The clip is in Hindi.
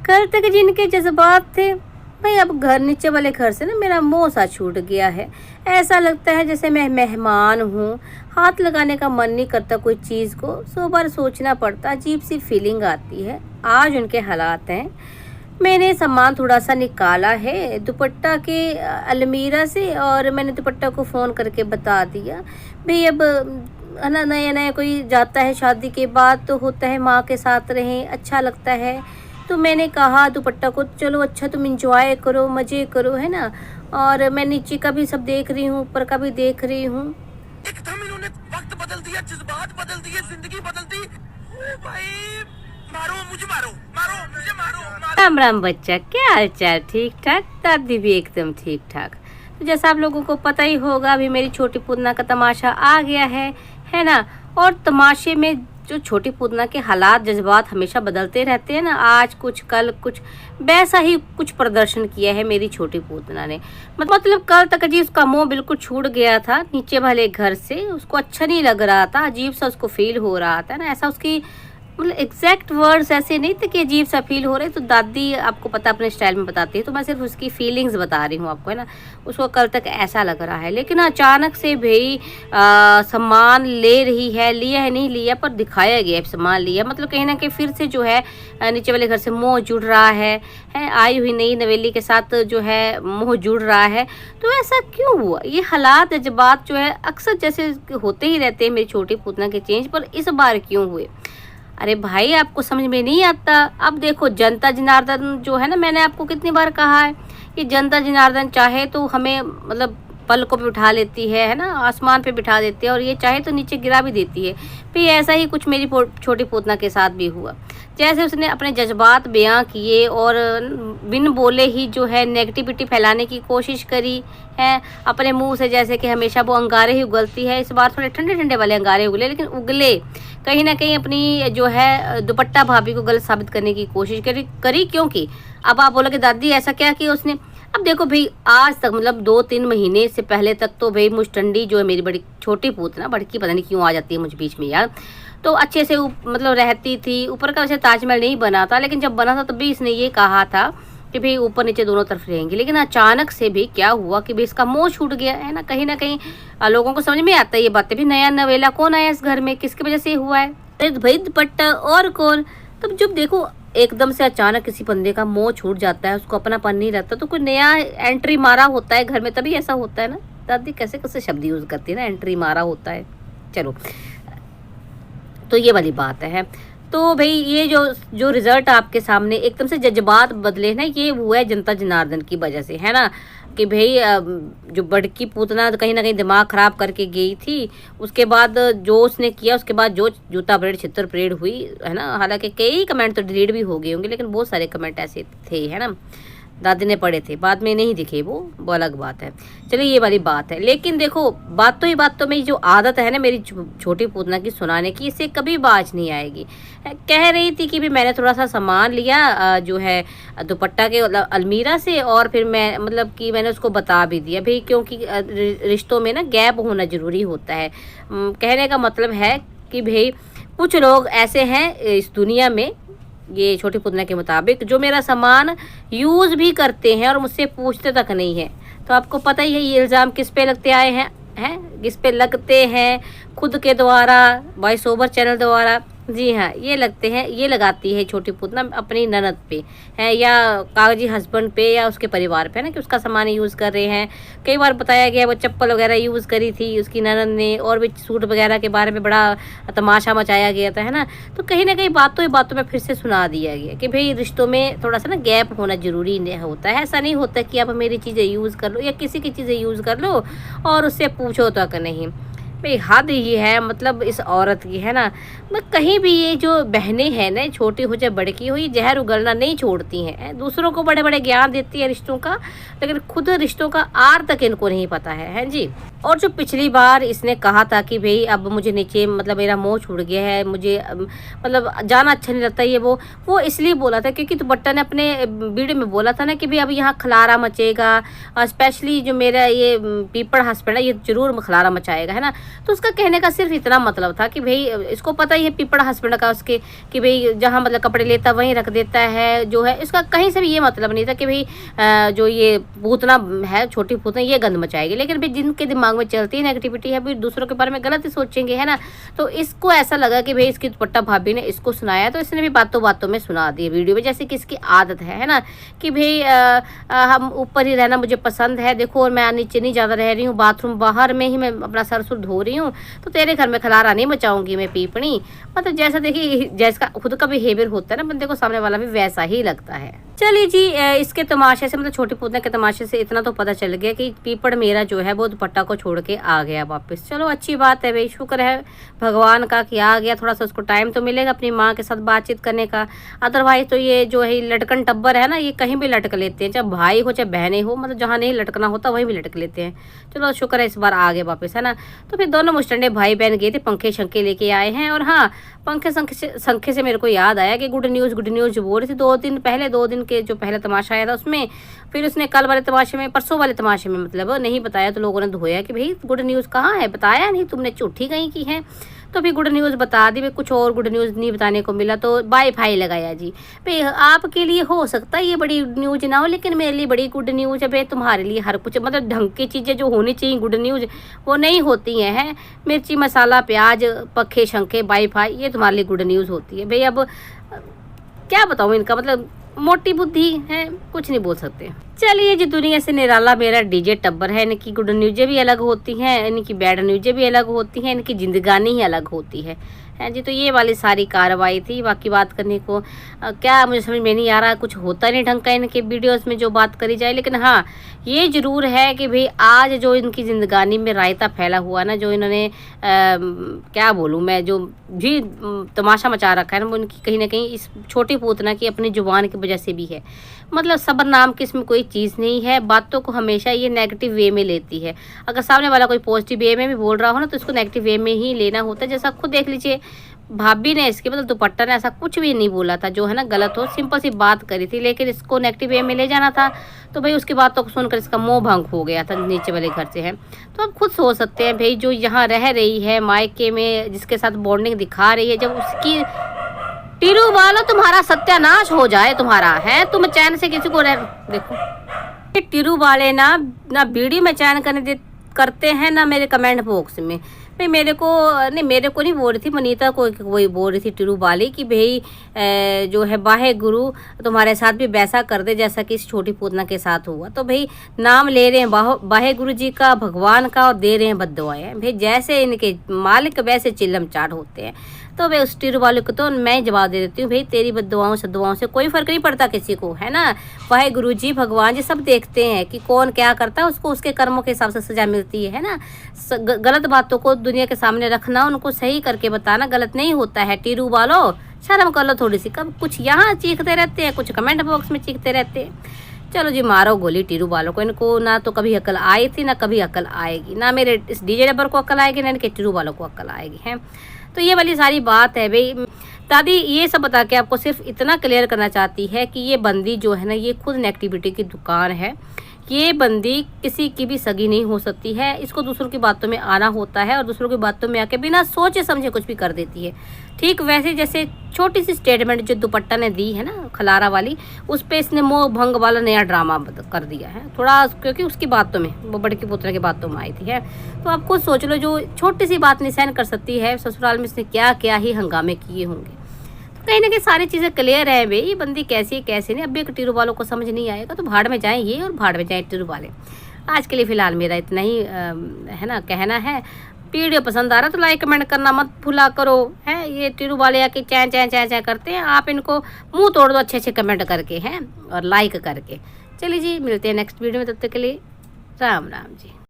कल तक जिनके जज्बात थे, भाई अब घर नीचे वाले घर से ना मेरा मोह सा छूट गया है। ऐसा लगता है जैसे मैं मेहमान हूँ, हाथ लगाने का मन नहीं करता कोई चीज़ को, 100 बार सोचना पड़ता, अजीब सी फीलिंग आती है। आज उनके हालात हैं। मैंने सामान थोड़ा सा निकाला है दुपट्टा के अलमीरा से, और मैंने दुपट्टा को फ़ोन करके बता दिया भाई अब है ना, नया नया कोई जाता है शादी के बाद तो होता है माँ के साथ रहें, अच्छा लगता है। तो मैंने कहा दुपट्टा को, चलो अच्छा तुम इंजॉय करो, मज़े करो, है ना। और मैं नीचे का भी सब देख रही हूँ, ऊपर का भी देख रही हूँ। एकदम इन्होंने वक्त बदल दिया, जज्बात बदल दिए, जिंदगी बदल दी। ओ भाई मारो मुझे, मारो मारो मुझे, मारो। राम राम बच्चा, क्या हाल चाल? ठीक ठाक? दादी भी एकदम ठीक ठाक। तो जैसा आप लोगों को पता ही होगा, अभी मेरी छोटी पूतना का तमाशा आ गया है ना। और तमाशे में जो छोटी पूतना के हालात जज्बात हमेशा बदलते रहते हैं ना, आज कुछ कल कुछ, वैसा ही कुछ प्रदर्शन किया है मेरी छोटी पूतना ने। मतलब कल तक जी उसका मुंह बिल्कुल छूट गया था नीचे वाले घर से, उसको अच्छा नहीं लग रहा था, अजीब सा उसको फील हो रहा था ना। ऐसा उसकी मतलब एग्जैक्ट वर्ड्स ऐसे नहीं थे कि अजीब सा फील हो रहे। तो दादी आपको पता अपने स्टाइल में बताती है, तो मैं सिर्फ उसकी फीलिंग्स बता रही हूँ आपको, है ना। उसको कल तक ऐसा लग रहा है, लेकिन अचानक से भाई सामान ले रही है, लिया है नहीं लिया पर दिखाया गया सामान लिया, मतलब कहीं ना कहीं फिर से जो है नीचे वाले घर से मोह जुड़ रहा है आई हुई नई नवेली के साथ जो है मोह जुड़ रहा है। तो ऐसा क्यों हुआ? ये हालात जज्बात जो है अक्सर जैसे होते ही रहते हैं मेरी छोटी पूतना के चेंज, पर इस बार क्यों हुए? अरे भाई आपको समझ में नहीं आता। अब देखो जनता जनार्दन जो है ना, मैंने आपको कितनी बार कहा है कि जनता जनार्दन चाहे तो हमें मतलब पलकों पे उठा लेती है ना, आसमान पे बिठा देती है, और ये चाहे तो नीचे गिरा भी देती है। फिर ऐसा ही कुछ मेरी छोटी पोतना के साथ भी हुआ। जैसे उसने अपने जज्बात बयां किए और बिन बोले ही जो है नेगेटिविटी फैलाने की कोशिश करी है अपने मुंह से, जैसे कि हमेशा वो अंगारे ही उगलती है। इस बार थोड़े ठंडे ठंडे वाले अंगारे उगले, लेकिन उगले कहीं ना कहीं अपनी जो है दुपट्टा भाभी को गलत साबित करने की कोशिश करी। क्योंकि अब आप बोलोगे दादी ऐसा क्या किया उसने? अब देखो भाई, आज तक मतलब 2-3 महीने से पहले तक तो भाई मुस्टंडी जो है मेरी बड़ी छोटी पूतना, बड़की पता नहीं क्यों आ जाती है मुझे बीच में यार, तो अच्छे से मतलब रहती थी। ऊपर का वैसे ताजमहल नहीं बना था, लेकिन जब बना था तब भी इसने ये कहा था कि भाई ऊपर नीचे दोनों तरफ रहेंगे। लेकिन अचानक से भी क्या हुआ कि भाई इसका मोह छूट गया है ना। कहीं ना कहीं लोगों को समझ में आता है ये बातें भी, नया नवेला कौन आया इस घर में, किसकी वजह से हुआ है? अरे भाई दुपट्टा और कौन। तब जब देखो एकदम से अचानक किसी बंदे का मोह छूट जाता है, उसको अपनापन नहीं रहता, तो कोई नया एंट्री मारा होता है घर में, तभी ऐसा होता है ना। दादी कैसे कैसे शब्द यूज करती है ना, एंट्री मारा होता है। चलो तो ये वाली बात है। तो भाई ये जो रिजल्ट आपके सामने एकदम से जज्बात बदले ना, ये हुआ है जनता जनार्दन की वजह से, है ना। कि भाई जो बड़की पूतना कहीं ना कहीं दिमाग खराब करके गई थी, उसके बाद जो उसने किया, उसके बाद जो जूता परेड छितर परेड हुई है ना। हालांकि कई कमेंट तो डिलीट भी हो गए होंगे, लेकिन बहुत सारे कमेंट ऐसे थे, है ना, दादी ने पढ़े थे, बाद में नहीं दिखे, वो अलग बात है। चलिए ये वाली बात है। लेकिन देखो बातों ही बातों में जो आदत है ना मेरी छोटी पूतना की सुनाने की, इससे कभी बाज नहीं आएगी। कह रही थी कि भी मैंने थोड़ा सा सामान लिया जो है दुपट्टा के अलमीरा से, और फिर मैं मतलब कि मैंने उसको बता भी दिया भाई, क्योंकि रिश्तों में ना गैप होना ज़रूरी होता है। कहने का मतलब है कि भाई कुछ लोग ऐसे हैं इस दुनिया में, ये छोटी पूतना के मुताबिक, जो मेरा सामान यूज़ भी करते हैं और मुझसे पूछते तक नहीं है। तो आपको पता ही है ये इल्ज़ाम किस पे लगते आए हैं किस पे लगते हैं? खुद के द्वारा, वॉइस ओवर चैनल द्वारा। जी हाँ, ये लगते हैं, ये लगाती है छोटी पूतना अपनी ननद पे है, या कागजी हस्बैंड पे, या उसके परिवार पे, है ना, कि उसका सामान यूज़ कर रहे हैं। कई बार बताया गया वो चप्पल वगैरह यूज़ करी थी उसकी ननद ने, और भी सूट वगैरह के बारे में बड़ा तमाशा मचाया गया था, है ना। तो कहीं ना कहीं बातों ही बातों में फिर से सुना दिया गया कि भाई रिश्तों में थोड़ा सा ना गैप होना ज़रूरी होता है। ऐसा नहीं होता कि आप मेरी चीज़ें यूज़ कर लो या किसी की चीज़ें यूज़ कर लो और उससे पूछो तक नहीं। भाई हद ही है मतलब इस औरत की, है ना। मैं कहीं भी ये जो बहनें हैं ना, छोटी हो चाहे बड़की हो, ये जहर उगलना नहीं छोड़ती हैं। दूसरों को बड़े बड़े ज्ञान देती है रिश्तों का, लेकिन खुद रिश्तों का आर तक इनको नहीं पता है जी। और जो पिछली बार इसने कहा था कि भाई अब मुझे नीचे मतलब मेरा मोह छूट गया है, मुझे मतलब जाना अच्छा नहीं लगता, ये वो इसलिए बोला था क्योंकि दुपट्टा ने अपने वीडियो में बोला था ना कि भाई अब यहाँ खलारा मचेगा, स्पेशली जो मेरा ये पीपड़ हस्बैंड है ये जरूर खलारा मचाएगा, है ना। तो उसका कहने का सिर्फ इतना मतलब था कि भाई इसको पता ही है पीपड़ा हस्बैंड का उसके, कि भाई जहाँ मतलब कपड़े लेता वहीं रख देता है जो है, इसका कहीं से भी ये मतलब नहीं था कि भाई जो ये पूतना है, छोटी पूतना, ये गंद मचाएगी। लेकिन भाई जिनके दिमाग में चलती है नेगेटिविटी है, भाई दूसरों के बारे में गलत ही सोचेंगे, है ना। तो इसको ऐसा लगा कि भाई इसकी दुपट्टा भाभी ने इसको सुनाया, तो इसने भी बातों बातों में सुना दी वीडियो में, जैसे कि इसकी आदत है ना, कि भाई हम ऊपर ही रहना मुझे पसंद है, देखो और मैं नीचे नहीं ज़्यादा रह रही हूँ, बाथरूम बाहर में ही मैं अपना सर सुर धो रही हूँ, तो तेरे घर में खलारा नहीं मचाऊंगी मैं पीपणी। मतलब जैसा देखिए जैसा खुद का बिहेवियर होता है ना बंदे को, सामने वाला भी वैसा ही लगता है। चलिए जी, इसके तमाशे से मतलब छोटी पूतना के तमाशे से इतना तो पता चल गया कि पीपड़ मेरा जो है वो दुपट्टा को छोड़ के आ गया वापस। चलो अच्छी बात है भाई, शुक्र है भगवान का कि आ गया, थोड़ा सा उसको टाइम तो मिलेगा अपनी माँ के साथ बातचीत करने का। अदरवाइज तो ये जो है लटकन टब्बर है ना, ये कहीं भी लटक लेते हैं, चाहे भाई हो चाहे बहनें हो, मतलब जहाँ नहीं लटकना होता वहीं भी लटक लेते हैं। चलो शुक्र है इस बार आ गए वापस, है ना। तो फिर दोनों मुस्टंडे भाई बहन गए थे, पंखे शंखे लेके आए हैं। और हाँ, पंखे संखे से मेरे को याद आया कि गुड न्यूज़ बोल रही थी 2 दिन पहले, 2 दिन के जो पहले तमाशा आया था उसमें, फिर उसने कल वाले तमाशे में, परसों वाले तमाशे में मतलब नहीं बताया, तो लोगों ने धोया कि भाई गुड न्यूज़ कहाँ है, बताया नहीं तुमने, झूठी कहीं की है। तो फिर गुड न्यूज़ बता दी भाई, कुछ और गुड न्यूज़ नहीं बताने को मिला, तो बाय फाई लगाया जी भाई। आपके लिए हो सकता है ये बड़ी न्यूज़ ना हो, लेकिन मेरे लिए बड़ी गुड न्यूज़ है भाई। तुम्हारे लिए हर कुछ मतलब ढंग की चीज़ें जो होनी चाहिए गुड न्यूज़, वो नहीं होती हैं। मिर्ची मसाला प्याज पखे शंखे बाय फाई, ये तुम्हारे लिए गुड न्यूज़ होती है भाई। अब क्या बताऊँ इनका मतलब, मोटी बुद्धि है, कुछ नहीं बोल सकते। चलिए जी, दुनिया से निराला मेरा डीजे टब्बर है। इनकी गुड न्यूज़ें भी अलग होती हैं, इनकी बैड न्यूज़ें भी अलग होती हैं, इनकी जिंदगानी ही अलग होती है जी। तो ये वाली सारी कार्रवाई थी, बाकी बात करने को क्या मुझे समझ में नहीं आ रहा, कुछ होता नहीं ढंग का इनके वीडियोस में जो बात करी जाए। लेकिन हाँ, ये ज़रूर है कि भाई आज जो इनकी ज़िंदगानी में रायता फैला हुआ ना, जो इन्होंने क्या बोलूँ मैं, जो भी तमाशा मचा रखा है ना, वो इनकी कहीं ना कहीं इस छोटी पूतना की अपनी जुबान की वजह से भी है। मतलब सब्र नाम की इसमें कोई चीज़ नहीं है, बातों को हमेशा ये नेगेटिव वे में लेती है। अगर सामने वाला कोई पॉजिटिव वे में भी बोल रहा हो ना, तो इसको नेगेटिव वे में ही लेना होता है। जैसा खुद देख लीजिए, भाभी ने इसके मतलब दुपट्टा ने ऐसा कुछ भी नहीं बोला था जो है ना गलत हो, सिंपल सी बात करी थी, लेकिन इसको नेगेटिव वे में ले जाना था। तो भाई उसकी बातों को सुनकर इसका मोह भंग हो गया था, नीचे वाले घर से है। तो आप खुद सोच सकते हैं भाई, जो यहाँ रह रही है मायके में, जिसके साथ बॉन्डिंग दिखा रही है, जब उसकी टीरू वालों तुम्हारा सत्यानाश हो जाए तुम्हारा, है तुम चैन से किसी को देखो, ये टीरू वाले ना वीडियो में चैन करते हैं ना मेरे कमेंट बॉक्स में। भाई मेरे को नहीं बोल रही थी, मनीता को वही बोल रही थी टीरू वाली कि भाई जो है वाहे गुरु तुम्हारे साथ भी वैसा कर दे जैसा कि इस छोटी पूतना के साथ हुआ। तो भाई नाम ले रहे हैं वाहे गुरु जी का, भगवान का, और दे रहे हैं बद्दुआएं। भाई जैसे इनके मालिक वैसे चिल्लम चाट होते हैं। तो भाई उस टीरू वाले को तो मैं जवाब दे देती हूँ, भाई तेरी बद्दुआओं सद्दुआओं से कोई फर्क नहीं पड़ता किसी को, है ना। वाहे गुरु जी भगवान जी सब देखते हैं कि कौन क्या करता है, उसको उसके कर्मों के हिसाब से सजा मिलती है ना। गलत बातों को दुनिया के सामने रखना, उनको सही करके बताना गलत नहीं होता है। टीरू वालों शर्म कर लो थोड़ी सी, कब कुछ यहाँ चीखते रहते हैं, कुछ कमेंट बॉक्स में चीखते रहते हैं। चलो जी, मारो गोली टीरू वालों को, इनको ना तो कभी अकल आई थी ना कभी अकल आएगी, ना मेरे इस डीजे डब्बर को अकल आएगी ना इनके टीरू वालों को अकल आएगी, है। तो ये वाली सारी बात है भाई। दादी ये सब बता के आपको सिर्फ इतना क्लियर करना चाहती है कि ये बंदी जो है ना, ये खुद नेगेटिविटी की दुकान है। ये बंदी किसी की भी सगी नहीं हो सकती है, इसको दूसरों की बातों में आना होता है और दूसरों की बातों में आके बिना सोचे समझे कुछ भी कर देती है। ठीक वैसे जैसे छोटी सी स्टेटमेंट जो दुपट्टा ने दी है ना खलारा वाली, उस पर इसने मोह भंग वाला नया ड्रामा कर दिया है थोड़ा, क्योंकि उसकी बातों में, वो बड़की पुत्र की बातों में आई थी, है। तो आप खुद सोच लो, जो छोटी सी बात नहीं सहन कर सकती है, ससुराल में इसने क्या क्या ही हंगामे किए होंगे। कहीं ना कहीं सारी चीज़ें क्लियर है भाई, ये बंदी कैसी है कैसी नहीं। अब भी टीरू वालों को समझ नहीं आएगा तो भाड़ में जाएं ये और भाड़ में जाएं टीरू वाले। आज के लिए फ़िलहाल मेरा इतना ही है ना कहना है। वीडियो पसंद आ रहा तो लाइक कमेंट करना मत भूला करो, है। ये टीरू वाले आके चैं चैं चैं चैं करते हैं, आप इनको मुँह तोड़ दो अच्छे अच्छे कमेंट करके, हैं, और लाइक करके। चलिए जी, मिलते हैं नेक्स्ट वीडियो में, तब तक के लिए राम राम जी।